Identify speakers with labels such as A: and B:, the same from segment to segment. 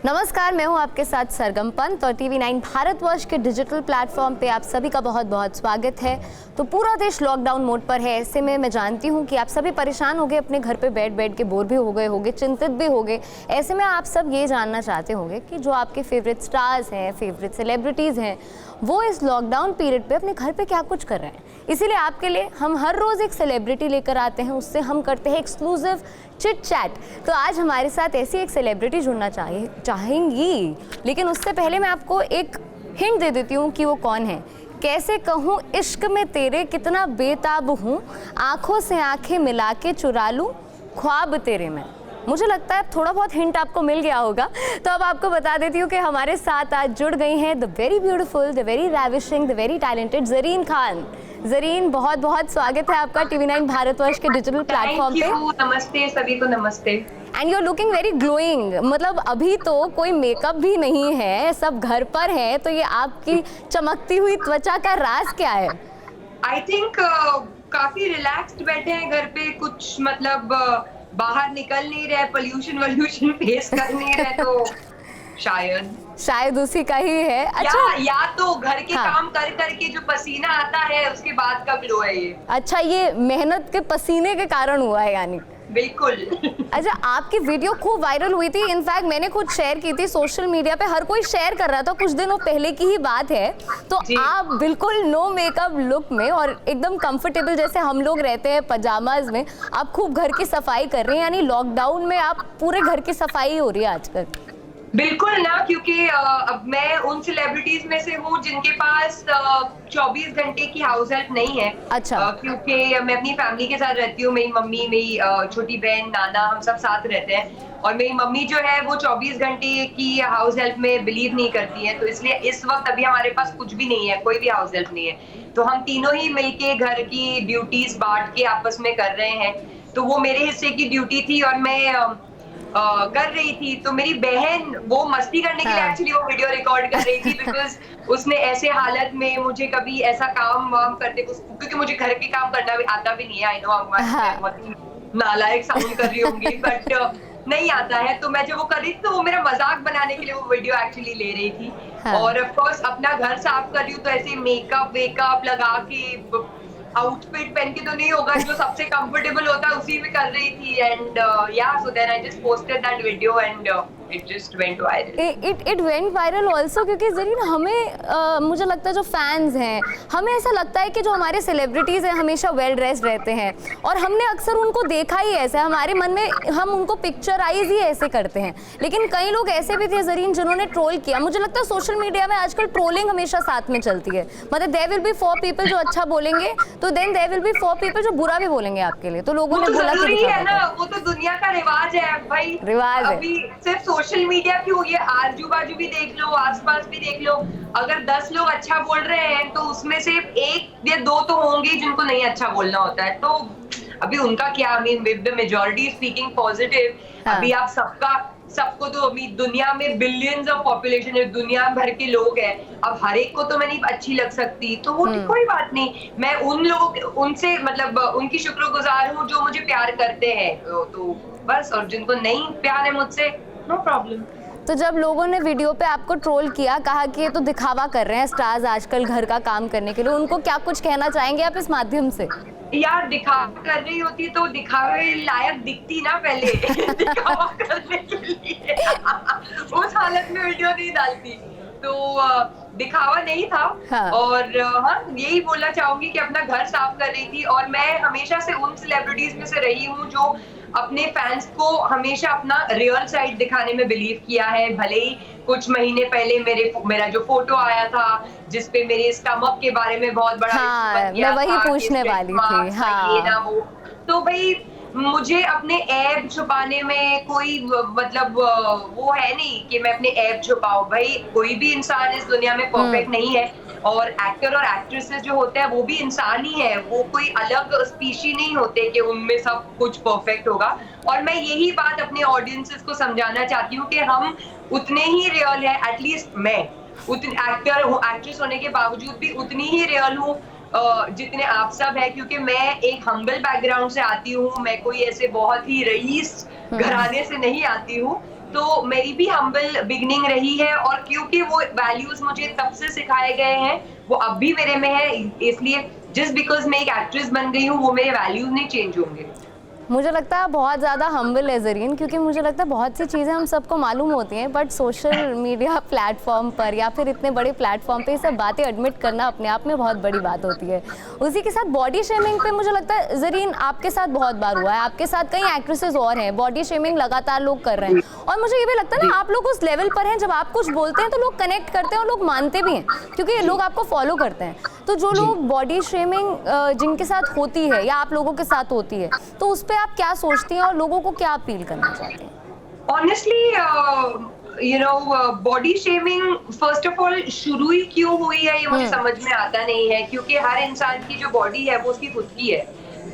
A: नमस्कार, मैं हूं आपके साथ सरगम पंत और TV9 भारतवर्ष के डिजिटल प्लेटफॉर्म पे आप सभी का बहुत बहुत स्वागत है। तो पूरा देश लॉकडाउन मोड पर है। ऐसे में मैं जानती हूं कि आप सभी परेशान हो गए, अपने घर पे बैठ के बोर भी हो गए होंगे, चिंतित भी हो गए। ऐसे में आप सब ये जानना चाहते होंगे कि जो आपके फेवरेट स्टार्स हैं, फेवरेट सेलिब्रिटीज़ हैं, वो इस लॉकडाउन पीरियड पे अपने घर पे क्या कुछ कर रहे हैं। इसीलिए आपके लिए हम हर रोज़ एक सेलिब्रिटी लेकर आते हैं, उससे हम करते हैं एक्सक्लूसिव चिट चैट। तो आज हमारे साथ ऐसी एक सेलिब्रिटी जुड़ना चाहेंगी, लेकिन उससे पहले मैं आपको एक हिंट दे देती हूँ कि वो कौन है। कैसे कहूँ इश्क में तेरे कितना बेताब हूँ, आँखों से आँखें मिला के चुरा लूँ ख्वाब तेरे में। मुझे लगता है थोड़ा बहुत हिंट आपको मिल गया होगा। तो अब आपको बता देती हूँ कि हमारे साथ आज जुड़ गई हैं the very beautiful, the very ravishing, the very talented Zareen Khan. Zareen, बहुत बहुत स्वागत है आपका TV9 भारतवर्ष के डिजिटल प्लेटफॉर्म पे।
B: नमस्ते सभी को, नमस्ते।
A: And you are looking very glowing. मतलब अभी तो कोई मेकअप भी नहीं है, सब घर पर है, तो ये आपकी चमकती हुई त्वचा का राज क्या है?
B: आई थिंक काफी रिलैक्स्ड बैठे हैं घर पे, कुछ मतलब बाहर निकल नहीं रहे, पोल्यूशन फेस कर नहीं रहे, तो शायद
A: उसी का ही है। अच्छा,
B: या तो घर के
A: हाँ,
B: काम कर करके जो पसीना आता है उसके बाद का ग्लो है ये।
A: अच्छा, ये मेहनत के पसीने के कारण हुआ है यानी?
B: बिल्कुल।
A: अच्छा, आपकी वीडियो खूब वायरल हुई थी। इनफैक्ट मैंने खुद शेयर की थी सोशल मीडिया पे, हर कोई शेयर कर रहा था। कुछ दिनों पहले की ही बात है। तो आप बिल्कुल नो मेकअप लुक में और एकदम कंफर्टेबल जैसे हम लोग रहते हैं पजामाज में, आप खूब घर की सफाई कर रहे हैं। यानी लॉकडाउन में आप पूरे घर की सफाई हो रही है आजकल।
B: बिल्कुल ना, क्योंकि अब मैं उन सेलिब्रिटीज में से हूँ जिनके पास 24 घंटे की हाउस हेल्प नहीं है।
A: अच्छा।
B: क्योंकि मैं अपनी फैमिली के साथ रहती हूँ, मेरी मम्मी, मेरी छोटी बहन, नाना, हम सब साथ रहते हैं। और मेरी मम्मी जो है वो 24 घंटे की हाउस हेल्प में बिलीव नहीं करती है, तो इसलिए इस वक्त अभी हमारे पास कुछ भी नहीं है, कोई भी हाउस हेल्प नहीं है। तो हम तीनों ही मिलके घर की ड्यूटीज बांट के आपस में कर रहे हैं। तो वो मेरे हिस्से की ड्यूटी थी और मैं कर रही थी। तो मेरी बहन वो मस्ती करने के लिए एक्चुअली वो वीडियो रिकॉर्ड कर रही थी, बिकॉज उसने ऐसे हालत में मुझे कभी ऐसा काम वाम करते, क्योंकि मुझे घर के काम करना भी आता भी नहीं है। आई नो बहुत नालायक साउंड कर रही होंगी, बट नहीं आता है। तो मैं जब वो कर रही थी तो वो मेरा मजाक बनाने के लिए वो वीडियो एक्चुअली ले रही थी। और ऑफ कोर्स अपना घर साफ कर रही हूँ, तो ऐसे मेकअप वेकअप लगा के आउटफिट पहन के तो नहीं होगा, जो सबसे कंफर्टेबल होता है उसी में कर रही थी। And yeah so then I just posted that video and it just went viral.
A: It went viral also, क्योंकि ज़रीन हमें मुझे लगता है जो फैंस हैं, हमें ऐसा लगता है कि जो हमारे सेलिब्रिटीज़ हैं हमेशा वेल ड्रेस्ड रहते हैं, और हमने अक्सर उनको देखा ही ऐसा, हमारे मन में हम उनको पिक्चराइज ही ऐसे करते हैं। लेकिन कई लोग ऐसे भी थे ज़रीन जिन्होंने ट्रोल किया। मुझे लगता है सोशल मीडिया में आजकल ट्रोलिंग हमेशा साथ में चलती है। मतलब देयर विल बी 4 पीपल जो अच्छा बोलेंगे, तो then there will be 4 people जो बुरा भी बोलेंगे आपके लिए। तो लोगों ने बोला कि
B: है ना, वो तो दुनिया का रिवाज है भाई,
A: रिवाज है।
B: अभी सिर्फ सोशल मीडिया क्यों, ये आजू बाजू भी देख लो, आसपास भी देख लो। अगर 10 लोग अच्छा बोल रहे हैं तो उसमें से 1 या 2 तो होंगे जिनको नहीं अच्छा बोलना होता है। तो अभी उनका क्या, I mean with the majority speaking positive. अभी आप सबको तो अभी दुनिया में बिलियंस ऑफ पॉपुलेशन है, दुनिया भर के लोग हैं। अब हर एक को तो मैं नहीं अच्छी लग सकती, तो वो कोई बात नहीं। मैं उनसे मतलब उनकी शुक्रगुजार हूँ जो मुझे प्यार करते हैं, तो बस। और जिनको नहीं प्यार है मुझसे, नो प्रॉब्लम।
A: तो जब लोगों ने वीडियो पे आपको ट्रोल किया, कहा कि ये तो दिखावा कर रहे हैं स्टार्स आजकल घर का काम करने के लिए, उनको क्या कुछ कहना चाहेंगे आप इस माध्यम से?
B: यार, दिखावा कर रही होती तो दिखावे लायक दिखती ना पहले। दिखावा करने के लिए उस हालत में वीडियो नहीं डालती, तो दिखावा नहीं था। हाँ। और हाँ, यही बोलना चाहूंगी कि अपना घर साफ कर रही थी। और मैं हमेशा से उन सेलिब्रिटीज में से रही हूँ जो अपने फैंस को हमेशा अपना रियल साइड दिखाने में बिलीव किया है। भले ही कुछ महीने पहले मेरा जो फोटो आया था जिसपे मेरे स्टमक के बारे में बहुत बड़ा
A: मैं वही पूछने वाली थी। हाँ,
B: ये ना वो, तो भाई मुझे अपने ऐब छुपाने में कोई मतलब वो है नहीं कि मैं अपने ऐब छुपाऊं। भाई कोई भी इंसान इस दुनिया में परफेक्ट नहीं है, और एक्टर और एक्ट्रेसेस जो होते हैं वो भी इंसान ही है, वो कोई अलग स्पीशी नहीं होते कि उनमें सब कुछ परफेक्ट होगा। और मैं यही बात अपने ऑडियंसेस को समझाना चाहती हूँ कि हम उतने ही रियल है, एटलीस्ट मैं उतने एक्ट्रेस होने के बावजूद भी उतनी ही रियल हूँ जितने आप सब है। क्योंकि मैं एक हम्बल बैकग्राउंड से आती हूँ, मैं कोई ऐसे बहुत ही रईस घराने से नहीं आती हूँ। तो मेरी भी हम्बल बिगनिंग रही है, और क्योंकि वो वैल्यूज मुझे तब से सिखाए गए हैं वो अब भी मेरे में है, इसलिए जस्ट बिकॉज मैं एक एक्ट्रेस बन गई हूँ वो मेरे वैल्यूज नहीं चेंज होंगे।
A: मुझे लगता है बहुत ज़्यादा हम्बल है ज़रीन, क्योंकि मुझे लगता है बहुत सी चीज़ें हम सबको मालूम होती हैं, बट सोशल मीडिया प्लेटफॉर्म पर या फिर इतने बड़े प्लेटफॉर्म पे ये सब बातें एडमिट करना अपने आप में बहुत बड़ी बात होती है। उसी के साथ बॉडी शेमिंग पे मुझे लगता है ज़रीन आपके साथ बहुत बार हुआ है, आपके साथ कई एक्ट्रेसेस और हैं, बॉडी शेमिंग लगातार लोग कर रहे हैं, और मुझे ये भी लगता है ना आप लोग उस लेवल पर हैं जब आप कुछ बोलते हैं तो लोग कनेक्ट करते हैं और लोग मानते भी हैं, क्योंकि लोग आपको फॉलो करते हैं। तो जो लोग बॉडी शेमिंग जिनके साथ होती है या आप लोगों के साथ होती है, तो उस पर आप क्या सोचती हैं और लोगों को क्या अपील करना चाहते हैं?
B: Honestly body shaming first of all शुरू ही क्यों हुई है ये मुझे समझ में आता नहीं है, क्योंकि हर इंसान की जो बॉडी है वो उसकी खुद की है,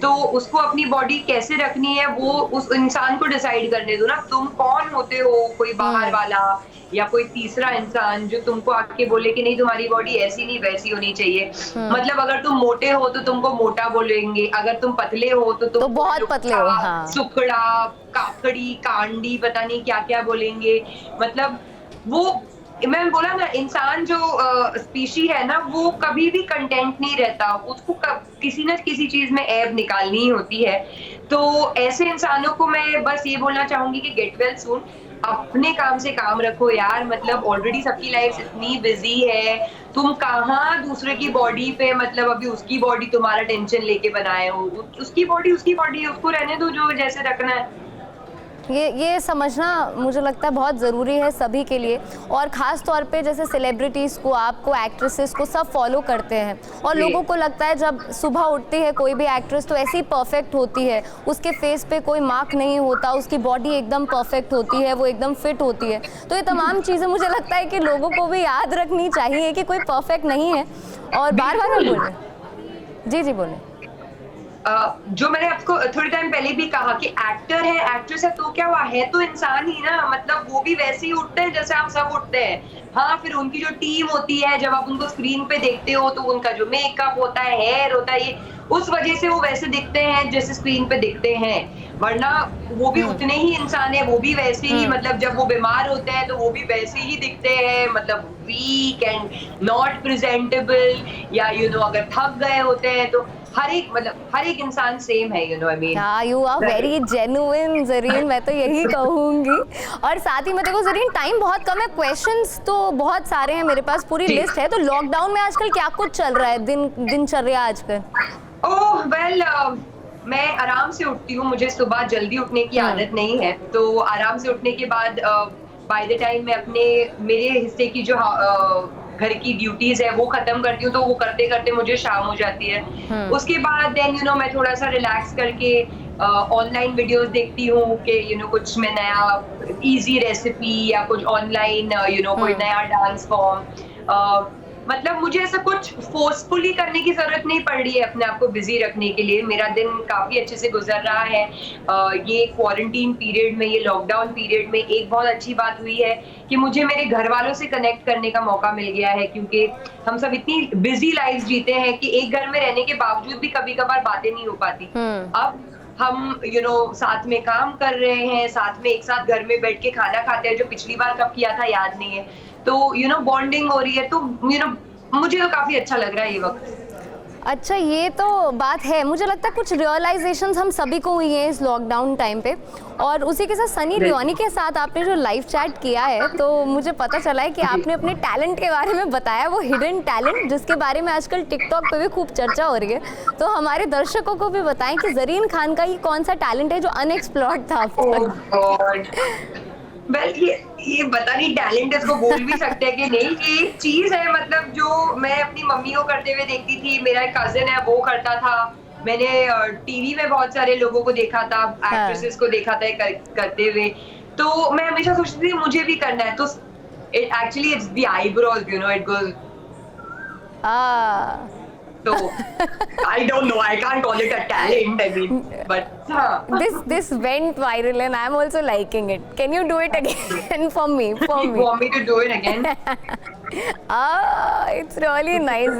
B: तो उसको अपनी बॉडी कैसे रखनी है वो उस इंसान को डिसाइड करने दो ना। तुम कौन होते हो, कोई बाहर वाला या कोई तीसरा इंसान जो तुमको आके बोले कि नहीं तुम्हारी बॉडी ऐसी नहीं वैसी होनी चाहिए। मतलब अगर तुम मोटे हो तो तुमको मोटा बोलेंगे, अगर तुम पतले हो तो
A: बहुत पतले हो, हाँ।
B: सुकड़ा, काकड़ी, कांडी, पता नहीं क्या क्या बोलेंगे। मतलब वो मैं बोला ना, इंसान जो स्पीशी है ना वो कभी भी कंटेंट नहीं रहता, उसको किसी न किसी चीज में ऐब निकालनी होती है। तो ऐसे इंसानों को मैं बस ये बोलना चाहूंगी कि गेट वेल सून, अपने काम से काम रखो यार। मतलब ऑलरेडी सबकी लाइफ इतनी बिजी है, तुम कहाँ दूसरे की बॉडी पे, मतलब अभी उसकी बॉडी तुम्हारा टेंशन लेके बनाए हो, उसकी बॉडी उसको रहने दो जो जैसे रखना है।
A: ये समझना मुझे लगता है बहुत ज़रूरी है सभी के लिए, और ख़ास तौर पे जैसे सेलिब्रिटीज़ को, आपको, एक्ट्रेसेस को सब फॉलो करते हैं, और लोगों को लगता है जब सुबह उठती है कोई भी एक्ट्रेस तो ऐसी परफेक्ट होती है, उसके फेस पे कोई मार्क नहीं होता, उसकी बॉडी एकदम परफेक्ट होती है, वो एकदम फिट होती है। तो ये तमाम चीज़ें मुझे लगता है कि लोगों को भी याद रखनी चाहिए कि कोई परफेक्ट नहीं है, और बार बार मैं बोल रही हूँ। जी जी बोलें।
B: जो मैंने आपको थोड़ी टाइम पहले भी कहा कि एक्टर है, एक्ट्रेस है, तो क्या हुआ, है तो इंसान ही ना। मतलब वो भी वैसे ही उठते हैं जैसे आप सब उठते हैं। हाँ, फिर उनकी जो टीम होती है, जब आप उनको स्क्रीन पे देखते हो तो उनका जो मेकअप होता है, हेयर होता है, ये उस वजह से वो वैसे दिखते हैं जैसे स्क्रीन पे दिखते हैं, वरना वो भी उतने ही इंसान है, वो भी वैसे ही, मतलब जब वो बीमार होते हैं तो वो भी वैसे ही दिखते हैं, मतलब वीक एंड नॉट प्रेजेंटेबल, या अगर थक गए होते हैं तो हर एक इंसान सेम है, आई मीन।
A: हाँ, you are very genuine Zareen, मैं तो यही कहूँगी। और साथ ही मैं देखो ज़रीन, टाइम बहुत कम है, क्वेश्चंस तो बहुत सारे हैं मेरे पास, पूरी लिस्ट है। तो लॉकडाउन में आजकल क्या कुछ चल रहा है, दिनचर्या आजकल?
B: ओह वेल, मैं आराम से उठती हूँ, मुझे सुबह जल्दी उठने की आदत नहीं है, तो आराम से उठने के बाद बाय द टाइम मैं मेरे हिस्से की जो घर की ड्यूटीज है वो खत्म करती हूँ, तो वो करते करते मुझे शाम हो जाती है। उसके बाद देन मैं थोड़ा सा रिलैक्स करके ऑनलाइन वीडियोस देखती हूँ कि कुछ मैं नया इजी रेसिपी या कुछ ऑनलाइन कोई नया डांस फॉर्म। मतलब मुझे ऐसा कुछ फोर्सफुली करने की जरूरत नहीं पड़ रही है अपने आप को बिजी रखने के लिए। मेरा दिन काफी अच्छे से गुजर रहा है। ये क्वारंटीन पीरियड में, ये लॉकडाउन पीरियड में एक बहुत अच्छी बात हुई है कि मुझे मेरे घर वालों से कनेक्ट करने का मौका मिल गया है, क्योंकि हम सब इतनी बिजी लाइफ जीते हैं कि एक घर में रहने के बावजूद भी कभी कभार बातें नहीं हो पाती। अब हम साथ में काम कर रहे हैं, साथ में एक साथ घर में बैठ के खाना खाते हैं, जो पिछली बार कब किया था याद नहीं है। तो बॉन्डिंग हो रही है, तो मुझे तो काफी अच्छा लग रहा है ये वक्त।
A: अच्छा, ये तो बात है। मुझे लगता है कुछ रियलाइजेशंस हम सभी को हुई हैं इस लॉकडाउन टाइम पे, और उसी के साथ सनी लियोनी के साथ आपने जो लाइव चैट किया है, तो मुझे पता चला है कि आपने अपने टैलेंट के बारे में बताया, वो हिडन टैलेंट जिसके बारे में आजकल टिकटॉक पे भी खूब चर्चा हो रही है। तो हमारे दर्शकों को भी बताएं कि ज़रीन खान का ये कौन सा टैलेंट है जो अनएक्सप्लोर्ड था आपका?
B: वेल, ये पता नहीं टैलेंट इसको बोल भी सकते हैं कि नहीं, ये एक चीज है, मतलब जो मैं अपनी मम्मी को करते हुए देखती थी, मेरा एक कजिन है वो करता था, मैंने टीवी में बहुत सारे लोगों को देखा था, एक्ट्रेसेस को देखा था करते हुए, तो मैं हमेशा सोचती थी मुझे भी करना है। तो actually it's the eyebrows, it goes, so I don't know, I can't call it a talent, I mean, but
A: this went viral and I'm also liking it. Can you do it again for me?
B: You want me to do it again?
A: It's really nice.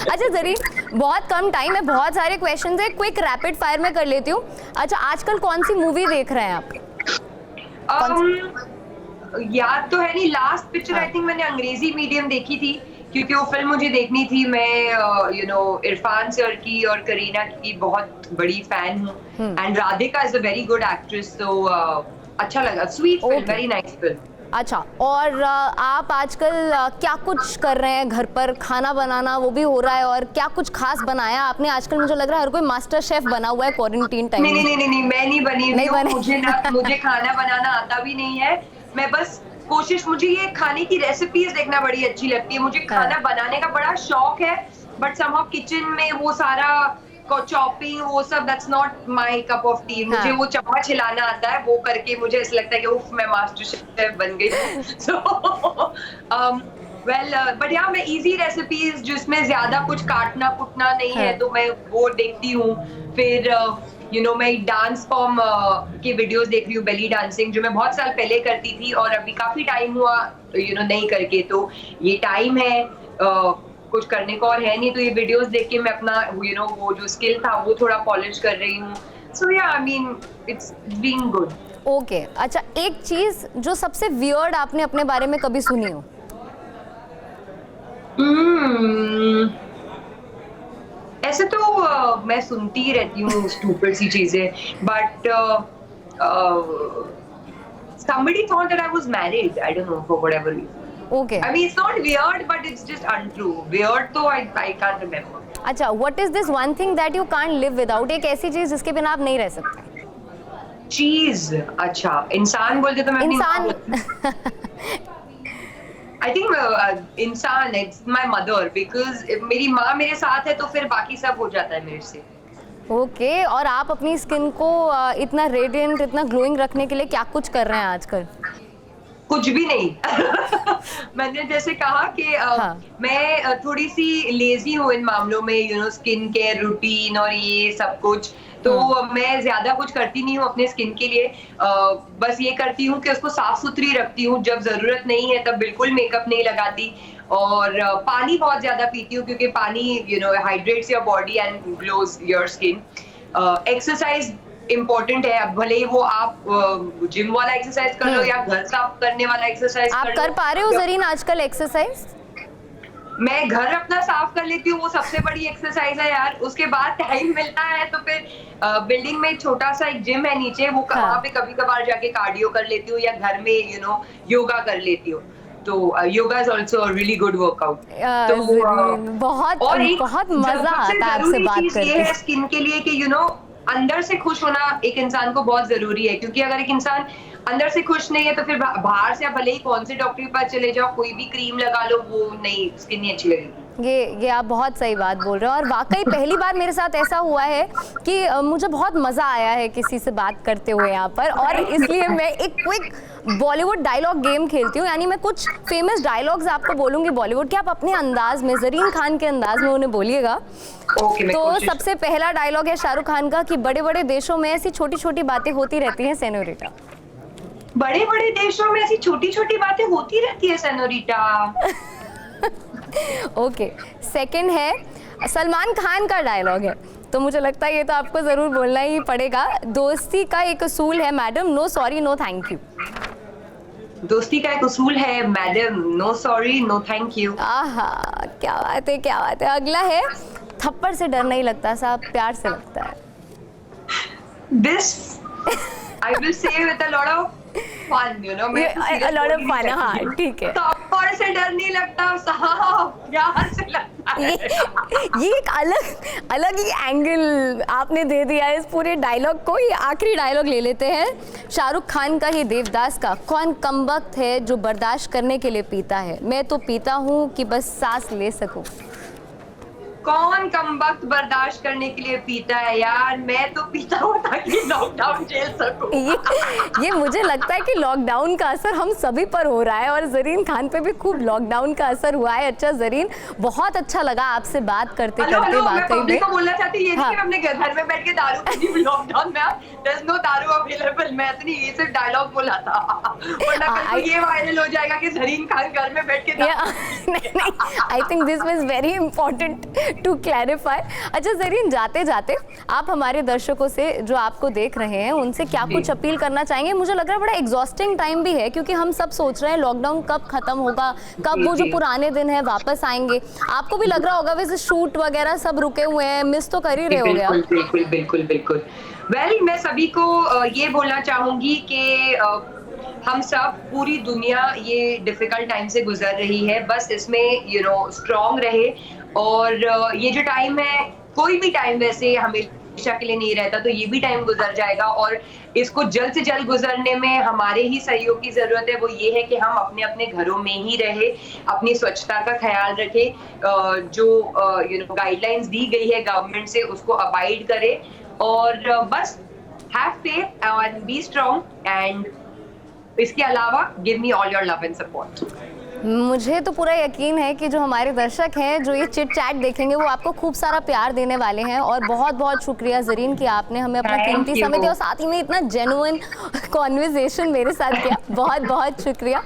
A: अच्छा ज़रीन, बहुत कम time है, बहुत सारे questions है, quick rapid fire में कर लेती हूँ। अच्छा, आजकल कौन सी मूवी देख रहे हैं आप?
B: याद तो है नहीं, लास्ट पिक्चर आई थिंक मैंने अंग्रेजी मीडियम देखी थी, क्योंकि वो फिल्म मुझे देखनी थी। मैं इरफान सर की और करीना की बहुत बड़ी फैन हूँ, and Radhika is a very good actress, तो अच्छा लगा। Sweet film, very nice film.
A: अच्छा, और आप आजकल क्या कुछ कर रहे हैं घर पर? खाना बनाना वो भी हो रहा है, और क्या कुछ खास बनाया आपने आजकल? मुझे लग रहा है हर कोई मास्टर शेफ बना हुआ है क्वारंटीन टाइम में।
B: नहीं, मैं नहीं बनी हुई हूँ।
A: बने।
B: मुझे खाना बनाना आता भी नहीं है। मैं बस कोशिश, मुझे ये खाने की रेसिपीज देखना बड़ी अच्छी लगती है। मुझे खाना बनाने का बड़ा शौक है, बट समहाउ किचन में वो सारा चॉपिंग वो सब, that's not my cup of T. मुझे वो चम्मच हिलाना आता है, वो करके मुझे ऐसा लगता है कि उफ, मैं मास्टर शेफ बन गई। सो बट या मैं इजी रेसिपीज जिसमें ज्यादा कुछ काटना कुटना नहीं है, तो मैं वो देखती हूँ। फिर मैं डांस फॉर्म के वीडियोस देख रही हूँ, बेली डांसिंग, जो मैं बहुत साल पहले करती थी और अभी काफी टाइम हुआ नहीं करके। तो ये टाइम है, कुछ करने को और है नहीं, तो ये वीडियोस देख के मैं अपना वो जो स्किल था वो थोड़ा पॉलिश कर रही हूँ। सो या I mean it's being good.
A: Okay, अच्छा, एक चीज जो सबसे वियर्ड आपने अपने बारे में कभी सुनी हो?
B: ऐसे तो मैं सुनती ही रहती हूँ स्टूपिड सी चीजें, but somebody thought that I was married. I don't know, for whatever reason.
A: Okay.
B: I mean, it's not weird, but it's just untrue. Weird, तो I can't remember.
A: अच्छा, what is this one thing that you can't live without? एक ऐसी चीज जिसके बिना आप नहीं रह सकते।
B: चीज, अच्छा, इंसान बोलते तो मैं
A: इंसान।
B: I think इंसान, it's my mother, because मेरी माँ मेरे साथ है तो फिर बाकी सब हो जाता है मेरे से।
A: ओके, और आप अपनी स्किन को इतना रेडिएंट, इतना ग्लोइंग रखने के लिए क्या कुछ कर रहे हैं आजकल?
B: कुछ भी नहीं। मैंने जैसे कहा कि मैं थोड़ी सी लेजी हूँ इन मामलों में, स्किन केयर रूटीन और ये सब कुछ, तो मैं ज्यादा कुछ करती नहीं हूँ अपने स्किन के लिए। बस ये करती हूँ कि उसको साफ सुथरी रखती हूँ, जब जरूरत नहीं है तब बिल्कुल मेकअप नहीं लगाती, और पानी बहुत ज्यादा पीती हूँ, क्योंकि पानी hydrates your body and glows your skin. Exercise important है, अब भले ही वो आप जिम वाला एक्सरसाइज कर लो या घर साफ करने वाला एक्सरसाइज
A: आप कर पा रहे हो जरीन आजकल एक्सरसाइज?
B: मैं घर अपना साफ कर लेती हूँ, वो सबसे बड़ी एक्सरसाइज है यार। उसके बाद टाइम मिलता है तो फिर बिल्डिंग में छोटा सा एक जिम है नीचे, वो वहाँ पे कभी कभार जाके कार्डियो कर लेती हूँ, या घर में योगा कर लेती हूँ। तो yoga is also really good workout. तो
A: बहुत मजा आता है आपसे बात करके।
B: ये है स्किन के लिए कि अंदर से खुश होना एक इंसान को बहुत जरूरी है, क्योंकि अगर एक इंसान अंदर से खुश नहीं है तो फिर बाहर से आप भले ही कौन से डॉक्टर के पास चले जाओ, कोई भी क्रीम लगा लो, वो नहीं, स्किन नहीं अच्छी लगेगी।
A: ये आप बहुत सही बात बोल रहे हो, और वाकई पहली बार मेरे साथ ऐसा हुआ है कि मुझे बहुत मजा आया है किसी से बात करते हुए यहाँ पर, और इसलिए मैं एक क्विक बॉलीवुड डायलॉग गेम खेलती हूँ। यानी मैं कुछ फेमस डायलॉग्स आपको बोलूंगी बॉलीवुड के, आप अपने अंदाज में, जरीन खान के अंदाज में उन्हें बोलिएगा। तो सबसे पहला डायलॉग है शाहरुख खान का कि बड़े बड़े देशों में ऐसी छोटी छोटी बातें होती रहती हैं सेनोरिटा।
B: बड़े बड़े देशों में ऐसी छोटी छोटी बातें होती रहती है सेनोरिटा।
A: ओके, सेकंड है सलमान खान का डायलॉग है, तो मुझे लगता है ये तो आपको जरूर बोलना ही पड़ेगा। दोस्ती का एक उसूल है madam, no sorry no thank you.
B: दोस्ती का एक उसूल है madam, no sorry no thank you.
A: आहा, क्या बात है, क्या बात है। अगला है थप्पड़ से डर नहीं लगता साहब, प्यार से लगता है।
B: This I will say with a lot of fun,
A: a lot of fun, हाँ, ठीक है।
B: थप्पड़ से डर नहीं लगता साहब, प्यार से लगता है।
A: ये एक अलग ही एंगल आपने दे दिया है इस पूरे डायलॉग को। ये आखिरी डायलॉग ले लेते हैं शाहरुख खान का ही, देवदास का। कौन कमबख्त है जो बर्दाश्त करने के लिए पीता है, मैं तो पीता हूँ कि बस सांस ले सकूं।
B: कौन कमबख्त बर्दाश्त करने के लिए पीता है यार, मैं तो पीता हूँ ताकि लॉकडाउन झेल सकूं।
A: ये मुझे लगता है कि लॉकडाउन का असर हम सभी पर हो रहा है, और जरीन खान पे भी खूब लॉकडाउन का असर हुआ है। अच्छा जरीन, बहुत अच्छा लगा आपसे बात करते करते। वाकई में
B: बोलना चाहती हूँ ये नहीं कि हमने घर में बैठ के दारू पी, लॉकडाउन में there's no दारू अवेलेबल। अवेलेबल, मैं तो नहीं, ये सिर्फ डायलॉग बोला था, वरना कल को ये वायरल हो जाएगा कि ज़रीन खान घर में बैठ के
A: नहीं, I think this was very important to clarify. अच्छा ज़रीन, जाते जाते आप हमारे दर्शकों से जो आपको देख रहे हैं उनसे क्या कुछ अपील करना चाहेंगे? मुझे लग रहा है बड़ा एग्जॉस्टिंग टाइम भी है, क्योंकि हम सब सोच रहे हैं लॉकडाउन कब खत्म होगा, कब वो जो पुराने दिन है वापस आएंगे। आपको भी लग रहा होगा वैसे शूट वगैरह सब रुके हुए हैं, मिस तो कर ही रहे होगे आप।
B: बिल्कुल बिल्कुल बिल्कुल। वेल, मैं सभी को ये बोलना चाहूंगी कि हम सब, पूरी दुनिया ये डिफिकल्ट टाइम से गुजर रही है, बस इसमें स्ट्रांग रहे। और ये जो टाइम है, कोई भी टाइम वैसे हमेशा के लिए नहीं रहता, तो ये भी टाइम गुजर जाएगा और इसको जल्द से जल्द गुजरने में हमारे ही सहयोग की जरूरत है। वो ये है कि हम अपने अपने घरों में ही रहे, अपनी स्वच्छता का ख्याल रखें, जो गाइडलाइंस दी गई है गवर्नमेंट से उसको अबाइड करें, और बस have faith and B strong, and इसके अलावा give me all your love and support.
A: मुझे तो पूरा यकीन है कि जो हमारे दर्शक हैं जो ये चिट चैट देखेंगे वो आपको खूब सारा प्यार देने वाले हैं। और बहुत बहुत शुक्रिया ज़रीन कि आपने हमें अपना कीमती समय दिया और साथ ही में इतना जेन्युइन कॉन्वर्सेशन मेरे साथ किया। बहुत बहुत शुक्रिया।